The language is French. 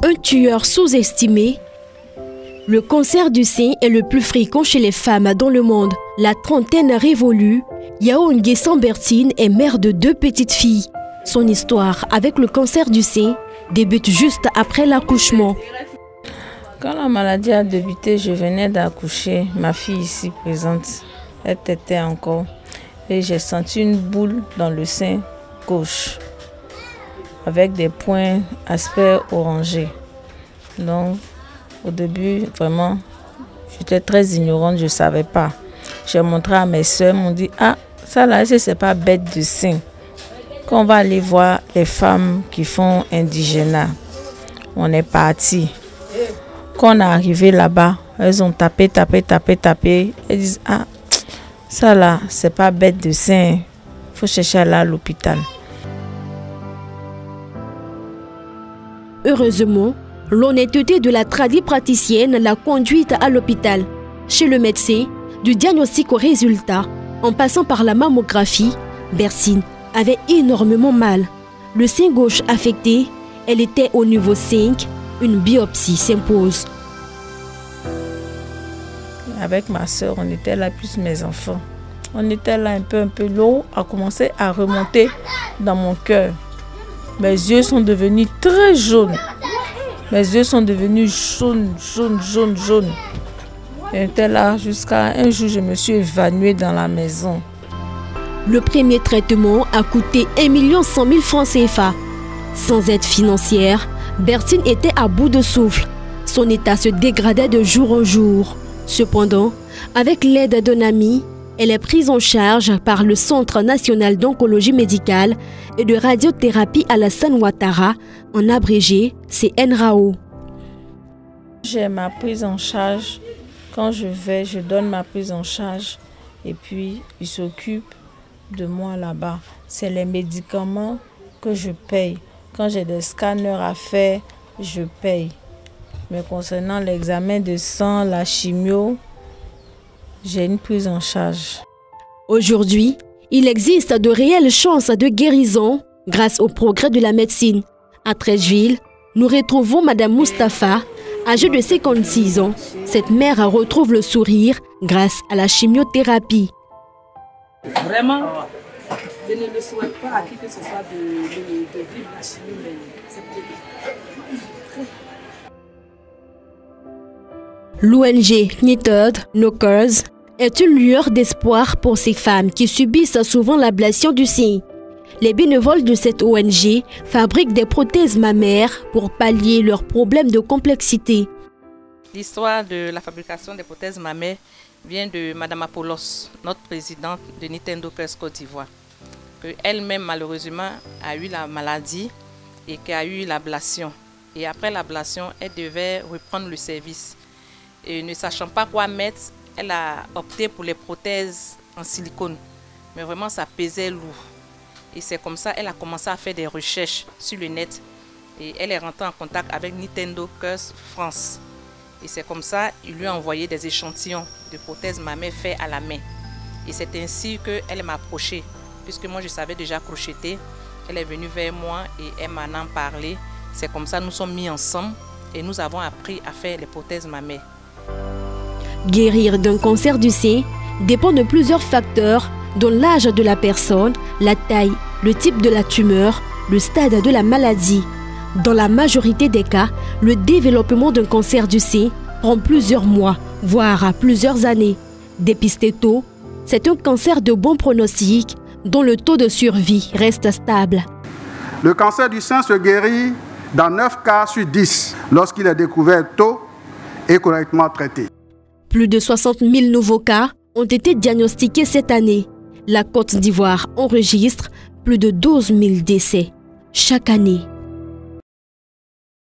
Un tueur sous-estimé. Le cancer du sein est le plus fréquent chez les femmes dans le monde. La trentaine révolue, Yao Nguessan Bertine est mère de 2 petites filles. Son histoire avec le cancer du sein débute juste après l'accouchement. Quand la maladie a débuté, je venais d'accoucher. Ma fille ici présente, elle tétait encore. Et j'ai senti une boule dans le sein gauche avec des points aspect orangé. Donc, au début, vraiment, j'étais très ignorante, je ne savais pas. J'ai montré à mes soeurs, m'ont dit, ah, ça là, c'est pas bête de sein. Quand on va aller voir les femmes qui font indigénat, on est parti. Quand on est arrivé là-bas, elles ont tapé. Elles disent, ah, ça là, c'est pas bête de sein. Il faut chercher là à l'hôpital. Heureusement, l'honnêteté de la tradipraticienne l'a conduite à l'hôpital. Chez le médecin, du diagnostic au résultat, en passant par la mammographie, Bertine avait énormément mal. Le sein gauche affecté, elle était au niveau 5, une biopsie s'impose. Avec ma soeur, on était là, plus mes enfants. On était là un peu. L'eau a commencé à remonter dans mon cœur. Mes yeux sont devenus très jaunes. Mes yeux sont devenus jaunes. J'étais là jusqu'à un jour, je me suis évanouie dans la maison. Le premier traitement a coûté 1 100 000 francs CFA. Sans aide financière, Bertine était à bout de souffle. Son état se dégradait de jour en jour. Cependant, avec l'aide d'un ami, elle est prise en charge par le Centre national d'oncologie médicale et de radiothérapie Alassane Ouattara, en abrégé, c'est NRAO. J'ai ma prise en charge. Quand je vais, je donne ma prise en charge et puis ils s'occupent de moi là-bas. C'est les médicaments que je paye. Quand j'ai des scanners à faire, je paye. Mais concernant l'examen de sang, la chimio, j'ai une prise en charge. Aujourd'hui, il existe de réelles chances de guérison grâce au progrès de la médecine. À Treichville, nous retrouvons Madame Moustapha, âgée de 56 ans. Cette mère retrouve le sourire grâce à la chimiothérapie. Vraiment, je ne le souhaite pas à qui que ce soit de vivre la chimie, mais c'est L'ONG Knitted Knockers est une lueur d'espoir pour ces femmes qui subissent souvent l'ablation du sein. Les bénévoles de cette ONG fabriquent des prothèses mammaires pour pallier leurs problèmes de complexité. L'histoire de la fabrication des prothèses mammaires vient de Madame Apollos, notre présidente de Knitted Knockers Côte d'Ivoire, qu'elle-même malheureusement a eu la maladie et qui a eu l'ablation. Et après l'ablation, elle devait reprendre le service. Et ne sachant pas quoi mettre, elle a opté pour les prothèses en silicone. Mais vraiment, ça pesait lourd. Et c'est comme ça qu'elle a commencé à faire des recherches sur le net. Et elle est rentrée en contact avec Knitted Knockers France. Et c'est comme ça qu'il lui a envoyé des échantillons de prothèses mammaires faits à la main. Et c'est ainsi qu'elle m'a approchée. Puisque moi, je savais déjà crocheter. Elle est venue vers moi et elle m'en a parlé. C'est comme ça que nous sommes mis ensemble et nous avons appris à faire les prothèses mammaires. Guérir d'un cancer du sein dépend de plusieurs facteurs, dont l'âge de la personne, la taille, le type de la tumeur, le stade de la maladie. Dans la majorité des cas, le développement d'un cancer du sein prend plusieurs mois, voire plusieurs années. Dépisté tôt, c'est un cancer de bon pronostic dont le taux de survie reste stable. Le cancer du sein se guérit dans 9 cas sur 10 lorsqu'il est découvert tôt et correctement traité. Plus de 60 000 nouveaux cas ont été diagnostiqués cette année. La Côte d'Ivoire enregistre plus de 12 000 décès chaque année.